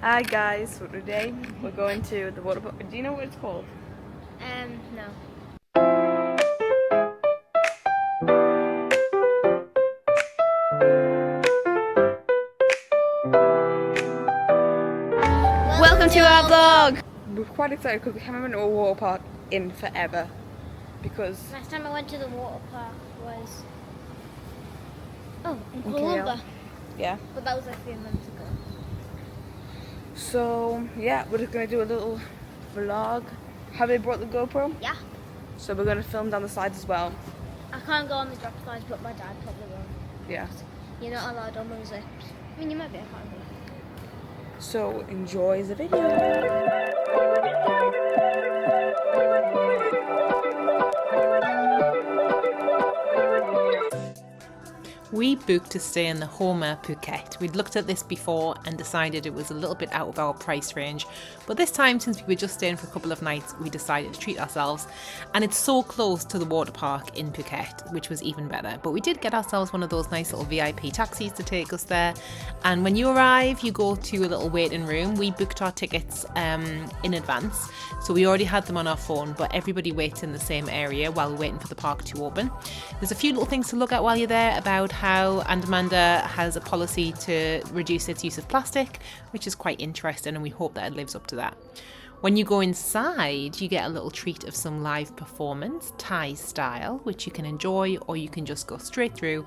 Hi guys, so today we're going to the water park. Do you know what it's called? No. Welcome to our vlog! We're quite excited because we haven't been to a water park in forever. Because Last time I went to the water park was in Koh KL. Lanta. Yeah. But that was like 3 months ago. So yeah, we're just gonna do a little vlog. Have they brought the GoPro? Yeah. So we're gonna film down the sides as well. I can't go on the drop slides, but my dad probably will. Yeah. You're not allowed on those zips. I mean, you might be, I can't remember. So enjoy the video. We booked to stay in the Homer Phuket. We'd looked at this before and decided it was a little bit out of our price range, but this time, since we were just staying for a couple of nights, we decided to treat ourselves, and it's so close to the water park in Phuket, which was even better. But we did get ourselves one of those nice little VIP taxis to take us there, and when you arrive you go to a little waiting room. We booked our tickets in advance, so we already had them on our phone, but everybody waits in the same area while we're waiting for the park to open. There's a few little things to look at while you're there about how Andamanda has a policy to reduce its use of plastic, which is quite interesting, and we hope that it lives up to that. When you go inside, you get a little treat of some live performance, Thai style, which you can enjoy, or you can just go straight through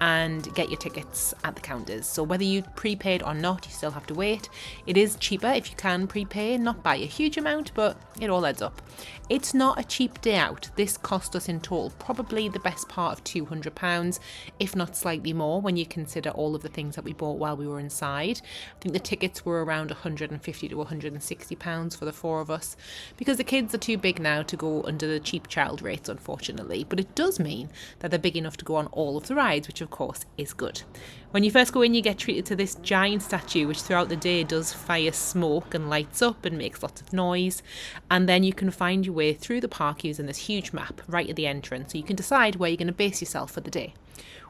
and get your tickets at the counters. So whether you prepaid or not, you still have to wait. It is cheaper if you can prepay, not by a huge amount, but it all adds up. It's not a cheap day out. This cost us in total probably the best part of £200, if not slightly more, when you consider all of the things that we bought while we were inside. I think the tickets were around £150 to £160 for the four of us, because the kids are too big now to go under the cheap child rates, unfortunately, but it does mean that they're big enough to go on all of the rides, which of course is good. When you first go in, you get treated to this giant statue, which throughout the day does fire smoke and lights up and makes lots of noise, and then you can find your way through the park using this huge map right at the entrance, so you can decide where you're going to base yourself for the day.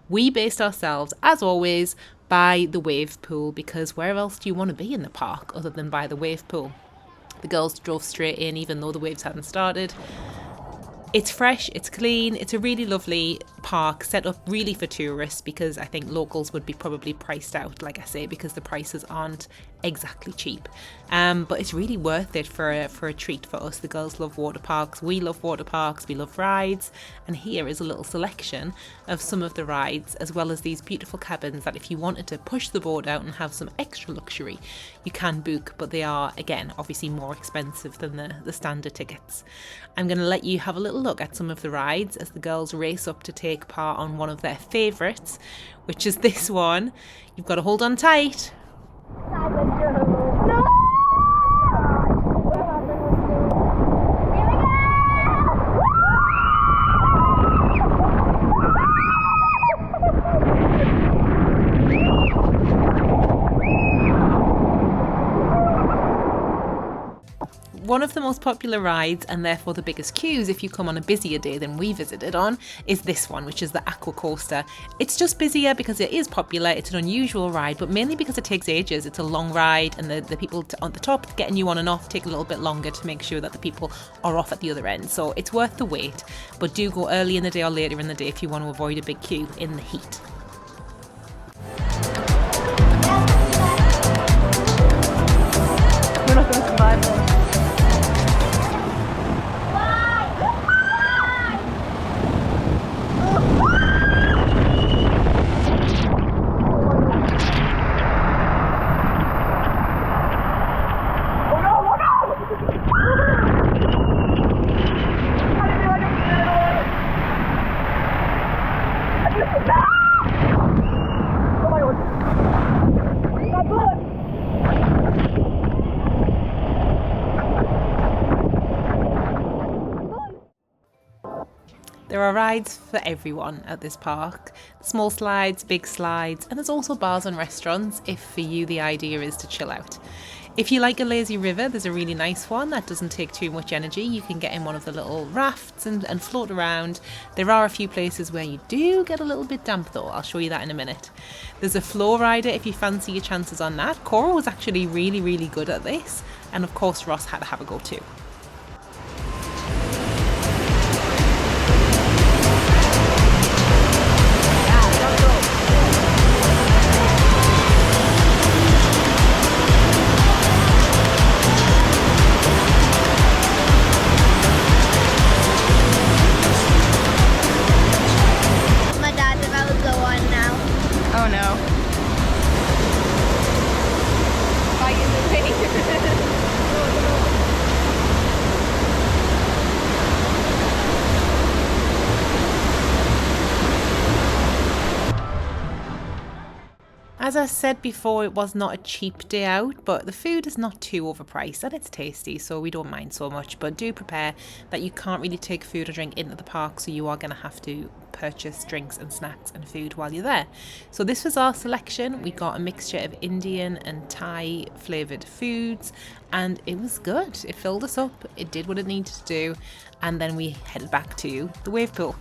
We based ourselves, as always, by the wave pool, because where else do you want to be in the park other than by the wave pool? The girls drove straight in even though the waves hadn't started. It's fresh, it's clean, it's a really lovely park set up really for tourists, because I think locals would be probably priced out, like I say, because the prices aren't exactly cheap. But it's really worth it for a treat for us. The girls love water parks, we love water parks, we love rides, and here is a little selection of some of the rides, as well as these beautiful cabins that if you wanted to push the boat out and have some extra luxury, you can book, but they are, again, obviously more expensive than the standard tickets. I'm going to let you have a little look at some of the rides as the girls race up to take part on one of their favourites, which is this one. You've got to hold on tight. One of the most popular rides, and therefore the biggest queues if you come on a busier day than we visited on, is this one, which is the aqua coaster. It's just busier because it is popular, it's an unusual ride, but mainly because it takes ages. It's a long ride, and the people on the top getting you on and off take a little bit longer to make sure that the people are off at the other end. So it's worth the wait, but do go early in the day or later in the day if you want to avoid a big queue in the heat. We're not going to survive though. There are rides for everyone at this park. Small slides, big slides, and there's also bars and restaurants if for you the idea is to chill out. If you like a lazy river, there's a really nice one that doesn't take too much energy. You can get in one of the little rafts and float around. There are a few places where you do get a little bit damp though. I'll show you that in a minute. There's a flow rider if you fancy your chances on that. Cora was actually really, really good at this. And of course Ross had to have a go too. My dad's about to go on now. Oh no. Bye, As I said before, it was not a cheap day out, but the food is not too overpriced and it's tasty, so we don't mind so much. But do prepare that you can't really take food or drink into the park, so you are going to have to purchase drinks and snacks and food while you're there. So this was our selection. We got a mixture of Indian and Thai flavoured foods, and it was good. It filled us up, it did what it needed to do, and then we headed back to the wave pool.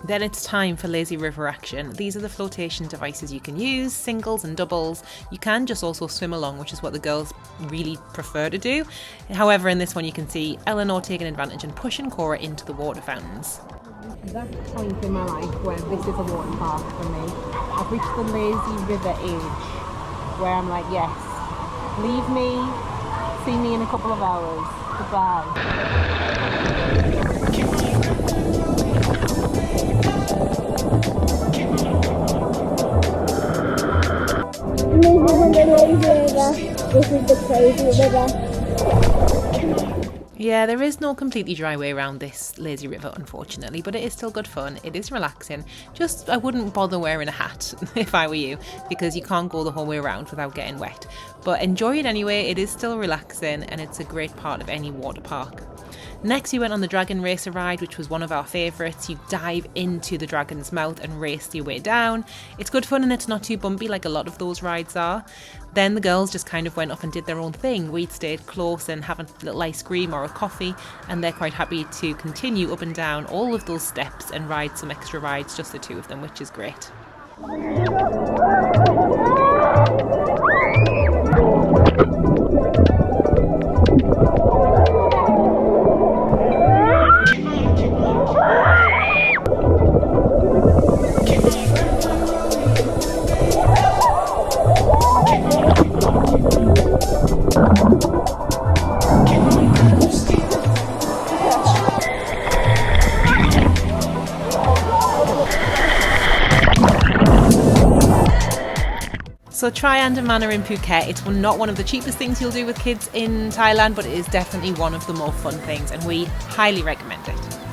Then it's time for lazy river action. These are the flotation devices you can use, singles and doubles. You can just also swim along, which is what the girls really prefer to do. However, in this one you can see Eleanor taking advantage and pushing Cora into the water fountains. That point in my life where this is a water park for me. I've reached the lazy river age where I'm like, yes, leave me, see me in a couple of hours, goodbye. This is the crazy river. Yeah, there is no completely dry way around this lazy river, unfortunately, but it is still good fun. It is relaxing. Just, I wouldn't bother wearing a hat if I were you, because you can't go the whole way around without getting wet. But enjoy it anyway. It is still relaxing and it's a great part of any water park. Next, we went on the Dragon Racer ride, which was one of our favourites. You dive into the dragon's mouth and race your way down. It's good fun and it's not too bumpy like a lot of those rides are. Then the girls just kind of went off and did their own thing. We'd stayed close and having a little ice cream or a coffee, and they're quite happy to continue up and down all of those steps and ride some extra rides, just the two of them, which is great. So try Andamanda in Phuket. It's not one of the cheapest things you'll do with kids in Thailand, but it is definitely one of the more fun things and we highly recommend it.